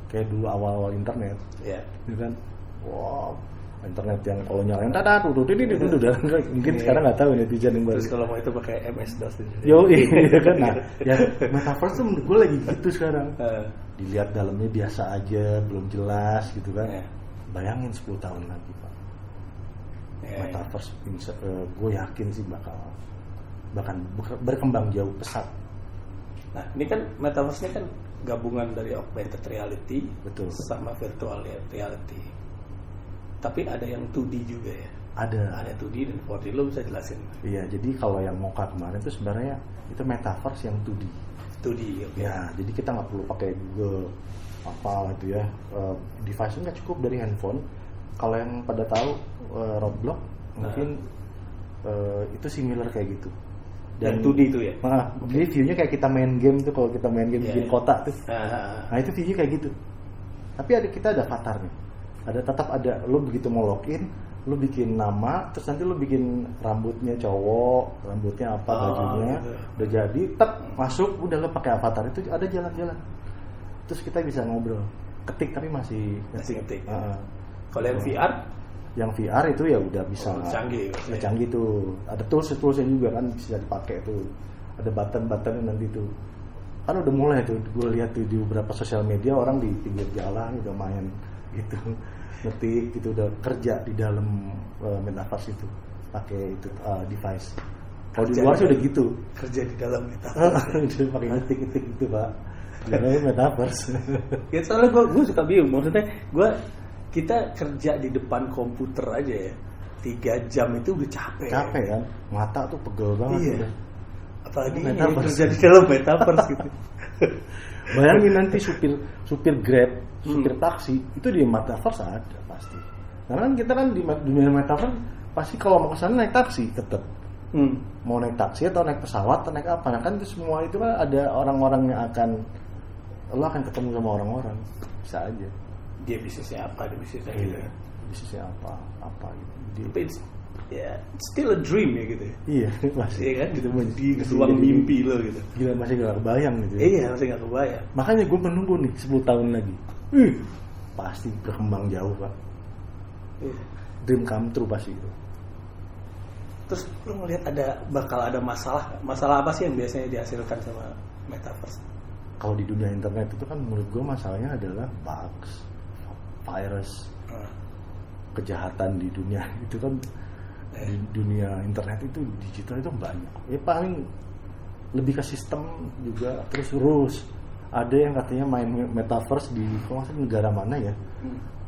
kayak dulu awal-awal internet. Gitu kan? Wow, internet yang kalau nyalain mungkin sekarang nggak tahu netizen yang baru. Terus kalau mau itu pakai MS-DOS. Iya kan. Nah, ya metaverse tuh menurut gue lagi gitu sekarang. Dilihat dalamnya biasa aja, belum jelas gitu kan. Bayangin 10 tahun lagi Pak. Metaverse gue yakin sih bahkan berkembang jauh pesat. Nah, ini kan metaverse-nya kan gabungan dari augmented reality, betul, sama virtual reality. Tapi ada yang 2D juga ya? Ada 2D dan 4D, lo bisa jelasin? Iya, jadi kalau yang Mocha kemarin itu sebenarnya itu metaverse yang 2D. 2D, oke. Ya, jadi kita nggak perlu pakai Google apa gitu ya. Device-nya nggak cukup dari handphone. Kalau yang pada tahu Roblox mungkin itu similar kayak gitu. Dan 2D itu ya? Jadi view-nya kayak kita main game tuh, kalau kita main game bikin kotak tuh. Nah itu view-nya kayak gitu. Tapi kita ada avatarnya. Tetap ada, lo begitu mau login, lo bikin nama, terus nanti lo bikin rambutnya cowok, rambutnya apa, bajunya, gitu. Udah jadi, masuk, udah lo pakai avatar itu ada jalan-jalan. Terus kita bisa ngobrol, ketik tapi masih ngetik. Kalau yang VR? Yang VR itu ya udah bisa canggih tuh. Ada tools-toolsnya juga kan bisa dipakai tuh. Ada button-buttonnya nanti tuh. Kan udah mulai tuh, gue lihat tuh di beberapa sosial media orang di pinggir jalan udah main gitu, ngetik gitu, udah kerja di dalam metaverse itu pakai itu device. Kalau di luar sih udah gitu. Kerja di dalam metaverse. Pakai ngetik gitu Pak. Namanya metaverse. Ya soalnya gue suka bingung, maksudnya kita kerja di depan komputer aja ya 3 jam itu udah capek kan, mata tuh pegel banget. Iya. Apalagi kerja di dalam metaverse gitu. Bayangin nanti supir Grab, supir taksi itu di metaverse ada pasti. Karena kan kita kan di dunia metaverse pasti kalau mau ke sana naik taksi tetap. Mau naik taksi atau naik pesawat atau naik apa. Nah kan itu semua itu kan ada orang-orang yang lo akan ketemu sama orang-orang. Bisa aja. Dia bisnisnya apa, dia bisnisnya Iya. gitu. Bisnisnya apa gitu. Tapi it's still a dream ya gitu. Iya, masih. Iya kan? Gitu, Di ruang mimpi lo gitu. Gila, masih gak kebayang gitu. Iya, masih gak kebayang. Makanya gue menunggu nih 10 tahun lagi. Pasti berkembang jauh, Pak. Iya. Dream come true pasti itu. Terus lo ngelihat bakal ada masalah apa sih yang biasanya dihasilkan sama metaverse? Kalau di dunia internet itu kan menurut gue masalahnya adalah bugs, virus, kejahatan di dunia itu kan di dunia internet itu digital itu banyak. Ya paling lebih ke sistem juga, terus rules. Ada yang katanya main metaverse di kalau nggak salah negara mana ya,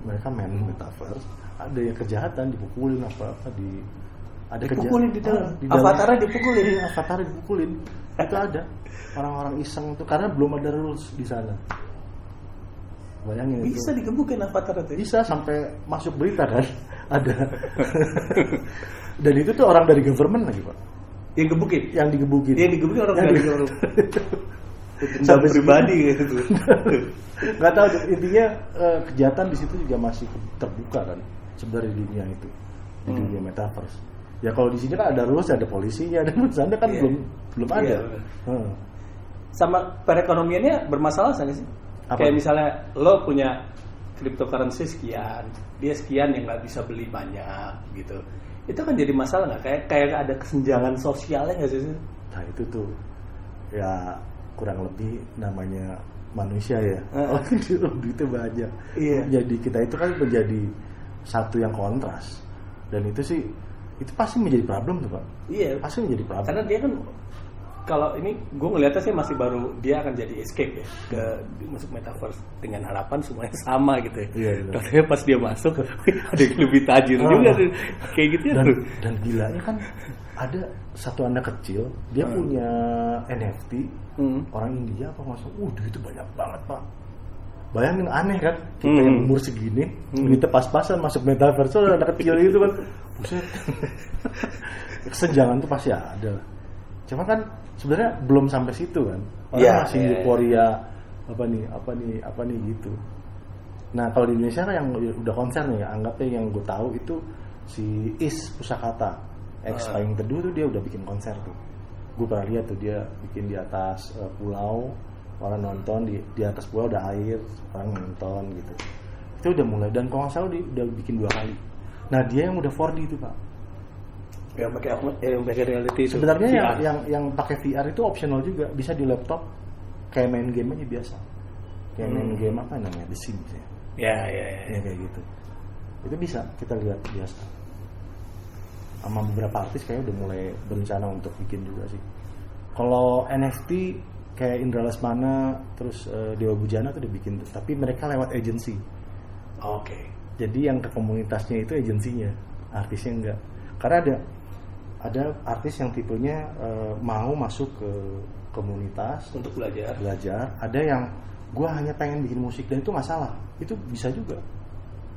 mereka main metaverse. Ada yang kejahatan, dipukulin apa-apa ada dipukulin di dalam. Avatarnya dipukulin. Iya, avatarnya dipukulin. Itu ada orang-orang iseng itu karena belum ada rules di sana. Bayangin bisa itu. Digebukin avatar itu. Bisa sampai masuk berita kan. Ada. Dan itu tuh orang dari government lagi, Pak. Yang gebukin? Yang digebukin. Yang digebukin orang dari government. Sampai pribadi gitu. Nggak tahu, intinya kejahatan di situ juga masih terbuka kan sebenarnya di dunia itu, di dunia metaverse. Ya kalau di sini kan ada rules, ada polisinya, dan di sana kan belum ada. Sama perekonomiannya bermasalah nggak sih? Apa? Kayak misalnya lo punya cryptocurrency sekian, dia sekian yang nggak bisa beli banyak gitu. Itu kan jadi masalah nggak? Kayak ada kesenjangan sosialnya nggak sih? Nah itu tuh ya kurang lebih namanya manusia ya. Duitnya banyak. Iya. Jadi kita itu kan menjadi satu yang kontras. Dan itu sih itu pasti menjadi problem tuh, Pak. Iya. Pasti menjadi problem. Karena dia kan kalau ini gue ngeliatnya sih masih baru, dia akan jadi escape ya ke masuk metaverse dengan harapan semuanya sama gitu ya. Iya. Tapi pas dia masuk ada yang lebih tajir juga tuh. Kayak gitu ya. Dan gilanya kan ada satu anak kecil dia punya NFT orang India apa masuk, duit itu banyak banget, Pak. Bayangin, aneh kan, kita yang umur segini kita pas-pasan masuk metaverse, ada anak kecil itu kan, buset. Kesenjangan tuh pasti ada. Cuma kan sebenarnya belum sampai situ kan, orang masih euforia apa nih gitu. Nah kalau di Indonesia kan yang udah konser nih, anggapnya yang gue tahu itu si Is Pusakata, Paling Teduh tuh dia udah bikin konser tuh. Gue pernah lihat tuh dia bikin di atas pulau, orang nonton di atas pulau ada air, orang nonton gitu. Itu udah mulai, dan kalau nggak salah dia udah bikin 2 kali. Nah dia yang udah 4D itu, Pak. Yang pakai reality itu. Sebenarnya yang pakai VR itu optional juga, bisa di laptop kayak main game aja biasa. Kayak main game apa namanya, The Sims ya. Ya kayak gitu. Itu bisa kita lihat biasa. Sama beberapa artis kayaknya udah mulai berencana untuk bikin juga sih. Kalau NFT kayak Indra Lesmana terus Dewa Bujana tuh udah bikin tuh, tapi mereka lewat agency. Oke. Jadi yang ke komunitasnya itu agensinya, artisnya enggak. Karena ada artis yang tipenya mau masuk ke komunitas untuk belajar. Ada yang gue hanya pengen bikin musik, dan itu nggak salah, itu bisa juga.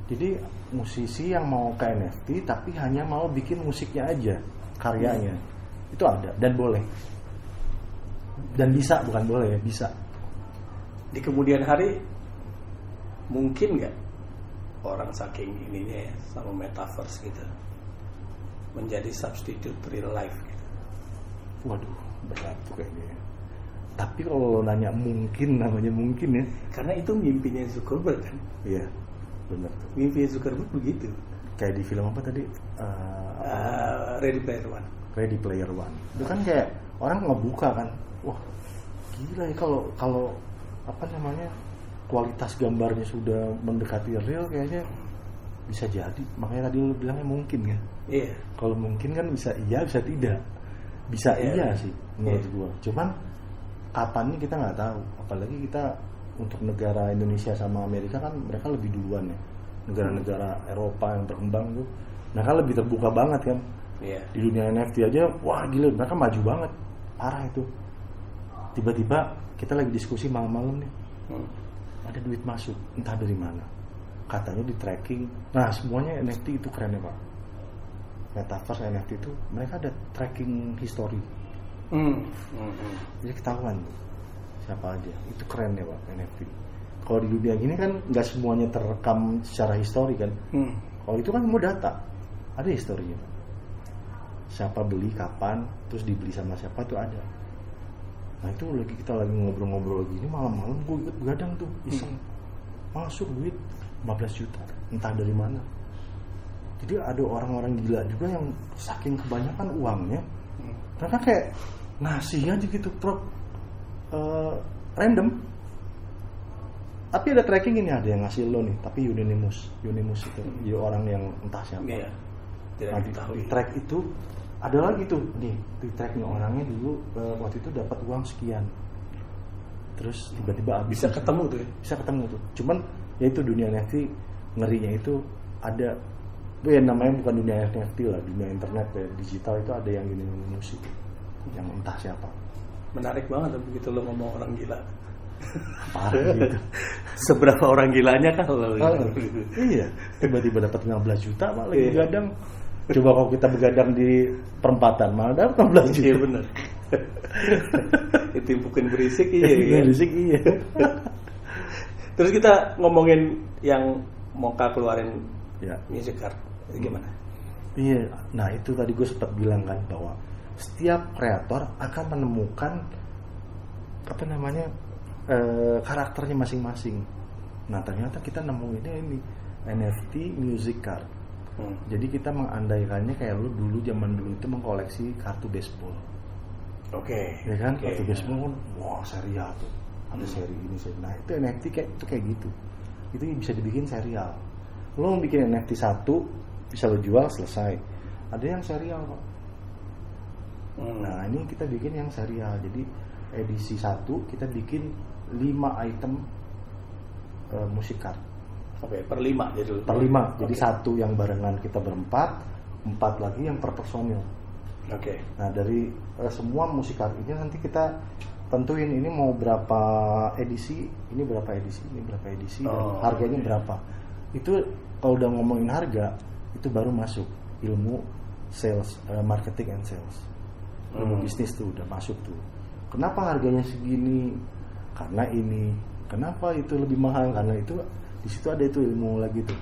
Jadi musisi yang mau ke NFT tapi hanya mau bikin musiknya aja, karyanya, itu ada dan boleh. Dan bisa, bukan boleh ya, bisa. Di kemudian hari mungkin nggak orang saking ininya ya sama metaverse gitu menjadi substitute real life gitu? Waduh, berat tuh kayaknya. Tapi kalau lo nanya mungkin, namanya mungkin ya. Karena itu mimpinya Zuckerberg kan? Iya, benar tuh. Mimpi Zuckerberg begitu. Kayak di film apa tadi? Ready Player One. Ready Player One. Itu kan kayak orang ngebuka kan, wah gila ya kalau apa namanya, kualitas gambarnya sudah mendekati real, kayaknya bisa jadi. Makanya tadi lo bilangnya mungkin ya. Iya. Kalau mungkin kan bisa iya, bisa tidak. Bisa iya sih menurut gua. Cuman kapannya kita nggak tahu. Apalagi kita untuk negara Indonesia sama Amerika kan mereka lebih duluan ya. Negara-negara Eropa yang berkembang tuh mereka lebih terbuka banget kan. Iya. Di dunia NFT aja, wah gila, mereka maju banget. Parah itu. Tiba-tiba kita lagi diskusi malam-malam nih. Ada duit masuk, entah dari mana. Katanya di tracking. Nah semuanya NFT itu keren ya, Pak. metaverse NFT itu mereka ada tracking history. Jadi ketahuan siapa aja. Itu keren ya Pak NFT. Kalau di dunia gini kan nggak semuanya terekam secara histori kan. Kalau itu kan semua data, ada historinya. Siapa beli, kapan, terus dibeli sama siapa itu ada. Nah itu kita lagi ngobrol-ngobrol gini malam-malam gue ikut begadang tuh iseng. Masuk duit 15 juta, entah dari mana. Jadi ada orang-orang gila juga yang saking kebanyakan uangnya, mereka kayak ngasih aja gitu, random. Tapi ada tracking ini, ada yang ngasih lo nih, tapi Unanimous itu dia orang yang entah siapa. Iya. Nah, di track itu ada lagi tuh, nih di tracknya orangnya dulu waktu itu dapat uang sekian, terus tiba-tiba habis. Bisa ketemu tuh ya? Bisa ketemu tuh. Cuman ya itu dunia NFT ngerinya itu ada, ya namanya bukan dunia NFT lah, dunia internet ya, digital itu ada yang Unanimous itu, yang entah siapa. Menarik banget begitu lo ngomong orang gila. Parah gitu. Seberapa orang gilanya kan lo. Iya, tiba-tiba dapat 15 juta Pak lagi begadang. Coba kalau kita begadang di perempatan malah dapat 15 juta. Iya benar. Ditimpukin berisik iya. Berisik iya. Terus kita ngomongin yang Mocha keluarin ya. Music Card. Gimana? Iya, nah itu tadi gue sempat bilang kan bahwa setiap kreator akan menemukan karakternya masing-masing. Nah ternyata kita nemuinnya ini NFT Music Card. Jadi kita mengandaikannya kayak lu dulu zaman dulu itu mengkoleksi kartu baseball. Oke. Ya kan kartu baseball kan, wah serial tuh. Ada seri ini seri. Nah itu NFT kayak gitu. Itu bisa dibikin serial. Lo bikin NFT 1 bisa lo jual selesai. Ada yang serial Pak. Nah ini kita bikin yang serial. Jadi edisi 1 kita bikin 5 item musik card. Oke, per 5 jadi. Per 5. Jadi 1 yang barengan kita berempat, 4 lagi yang per personil. Oke. Nah dari semua musik card ini nanti kita tentuin ini mau berapa edisi, ini berapa edisi, dan harganya berapa. Itu kalau udah ngomongin harga, itu baru masuk ilmu sales, marketing and sales. Ilmu bisnis tuh udah masuk tuh. Kenapa harganya segini? Karena ini. Kenapa itu lebih mahal? Karena itu di situ ada itu ilmu lagi tuh,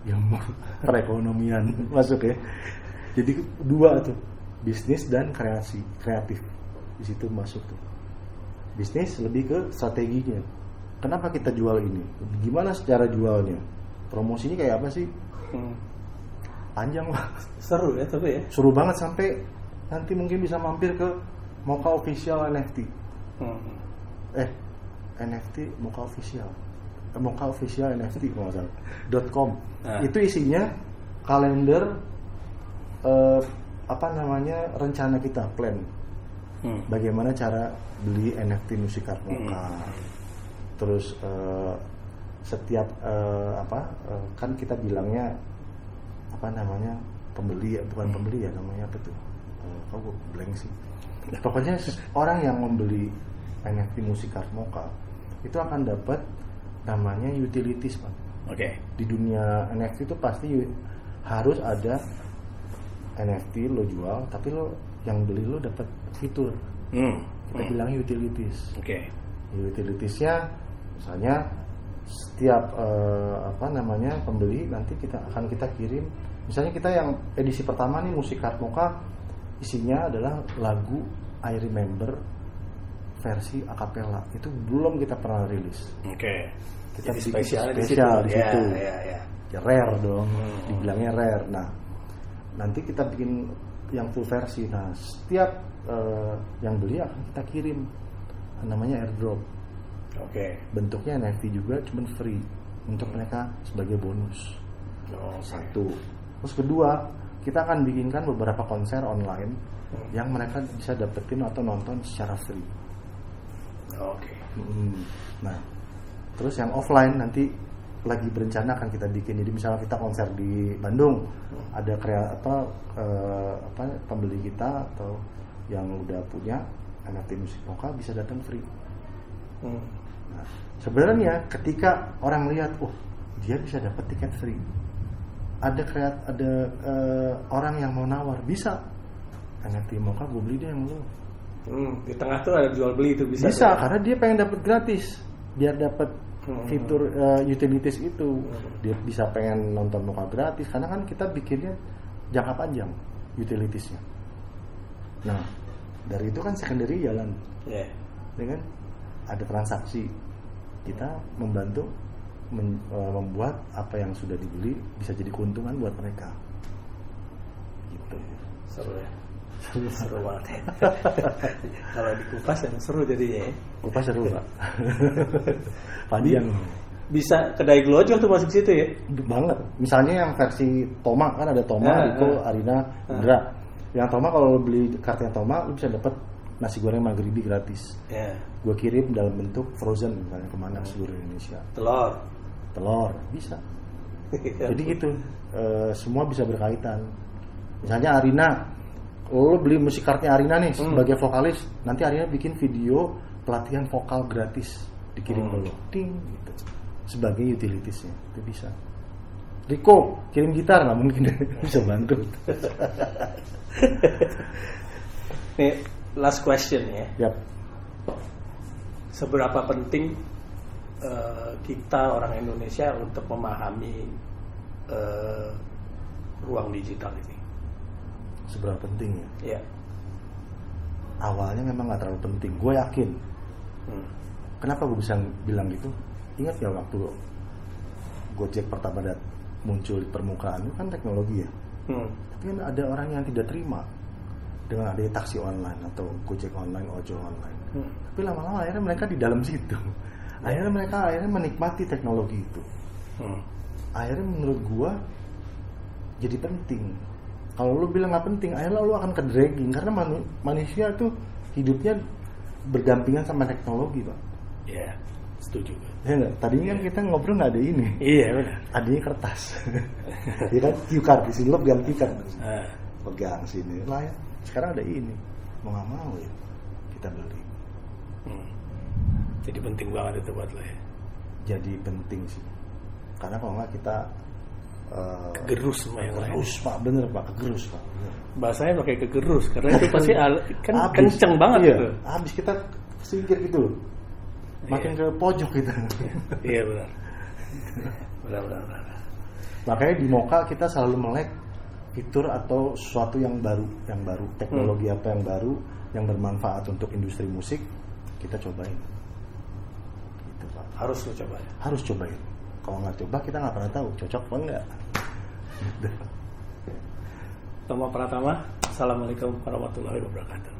ilmu perekonomian masuk ya. Jadi 2 tuh, bisnis dan kreatif. Di situ masuk tuh. Bisnis lebih ke strateginya. Kenapa kita jual ini? Gimana secara jualnya? Promosinya kayak apa sih? Panjang lah. Seru ya tapi ya. Seru banget sampai nanti mungkin bisa mampir ke Mocha Official NFT. NFT Mocha Official. Mocha Official NFT kalau nggak salah. .com. Itu isinya kalender rencana kita, plan. Bagaimana cara beli NFT Music Card Mocha. Terus setiap kan kita bilangnya pembeli, bukan pembeli ya namanya apa tuh? Kok gue blank sih. Pokoknya orang yang membeli NFT Music Card Mocha itu akan dapat namanya utilities Pak. Oke. Di dunia NFT itu pasti harus ada NFT lo jual, tapi lo yang beli lo dapat fitur. Kita bilang utilities. Oke. Utilitiesnya misalnya setiap pembeli nanti kita kirim. Misalnya kita yang edisi pertama nih Music Card Mocha isinya adalah lagu I Remember versi acapella. Itu belum kita pernah rilis. Oke. Kita jadi spesial di situ. Ya, rare dong. Dibilangnya rare. Nah, nanti kita bikin yang full versi. Nah, setiap yang beli akan kita kirim namanya airdrop. Oke. Bentuknya NFT juga, cuman free untuk mereka sebagai bonus. Satu. Terus kedua, kita akan bikinkan beberapa konser online yang mereka bisa dapetin atau nonton secara free. Oke. Nah, terus yang offline nanti lagi berencana akan kita bikin. Jadi misalnya kita konser di Bandung, ada pembeli kita atau yang udah punya NFT Music Mocha bisa datang free. Nah, sebenarnya ketika orang lihat, dia bisa dapat tiket free, ada orang yang mau nawar, bisa NFT Mocha gue beli deh yang lu. Di tengah tuh ada jual beli itu bisa karena dia pengen dapat gratis biar dapat fitur utilities itu. Dia bisa pengen nonton Mocha gratis karena kan kita bikinnya jangka panjang utilitiesnya. Nah dari itu kan secondary jalan, ya kan ada transaksi, kita membantu membuat apa yang sudah dibeli bisa jadi keuntungan buat mereka. Gitu. Seru ya. Seru banget. Kalau dikupas yang seru jadinya. Kupas seru Pak. Panjang. Bisa kedai glojol tuh masuk situ ya? Banget. Misalnya yang versi Toma kan ada Toma, Riko, Arina, Indra. Yang Toma kalau beli kartu yang Toma lu bisa dapat nasi goreng Maghribi gratis. Gue kirim dalam bentuk frozen misalnya kemana seluruh Indonesia. Telur bisa. Jadi gitu. Semua bisa berkaitan. Misalnya Arina, lo beli musik kartnya Arina nih sebagai vokalis, nanti Arina bikin video pelatihan vokal gratis dikirim ke lo, ting gitu. Sebagai utilitiesnya itu bisa. Riko kirim gitar nggak mungkin bisa bantu. Nih last question ya. Yap. Seberapa penting kita orang Indonesia untuk memahami ruang digital ini? Seberapa penting ya? Iya. Awalnya memang nggak terlalu penting. Gue yakin. Kenapa gue bisa bilang gitu? Ingat ya waktu Gojek pertama muncul di permukaan itu kan teknologi ya. Tapi kan ada orang yang tidak terima dengan adanya taksi online atau Gojek online, ojol online. Tapi lama-lama akhirnya mereka di dalam situ. Akhirnya mereka menikmati teknologi itu. Akhirnya menurut gue jadi penting. Kalau lu bilang nggak penting, akhirnya lu akan ke-dragging karena manusia tuh hidupnya berdampingan sama teknologi, Pak. Iya, setuju. Ya enggak? Tadinya kan kita ngobrol nggak ada ini. Iya benar. Adanya kertas. Ya kan QR di sini lo pegang tiket. Pegang sini lah ya. Sekarang ada ini. Mau nggak mau ya kita beli. Jadi penting banget itu buat lo ya. Jadi penting sih. Karena kalau nggak kita kegerus sama yang lain. Kegerus Pak, bener Pak, kegerus Pak. Bener. Bahasanya pakai kegerus karena itu pasti kan kenceng banget gitu. Habis kita singkir gitu loh. Makin ke pojok kita. Iya benar. Benar. Makanya di Mocha kita selalu melek fitur atau sesuatu yang baru, teknologi apa yang baru, yang bermanfaat untuk industri musik, kita cobain. Gitu Pak. Harus lo cobain. Harus cobain. Kalau nggak coba kita nggak pernah tahu cocok apa enggak. Toma Pratama, Assalamualaikum warahmatullahi wabarakatuh.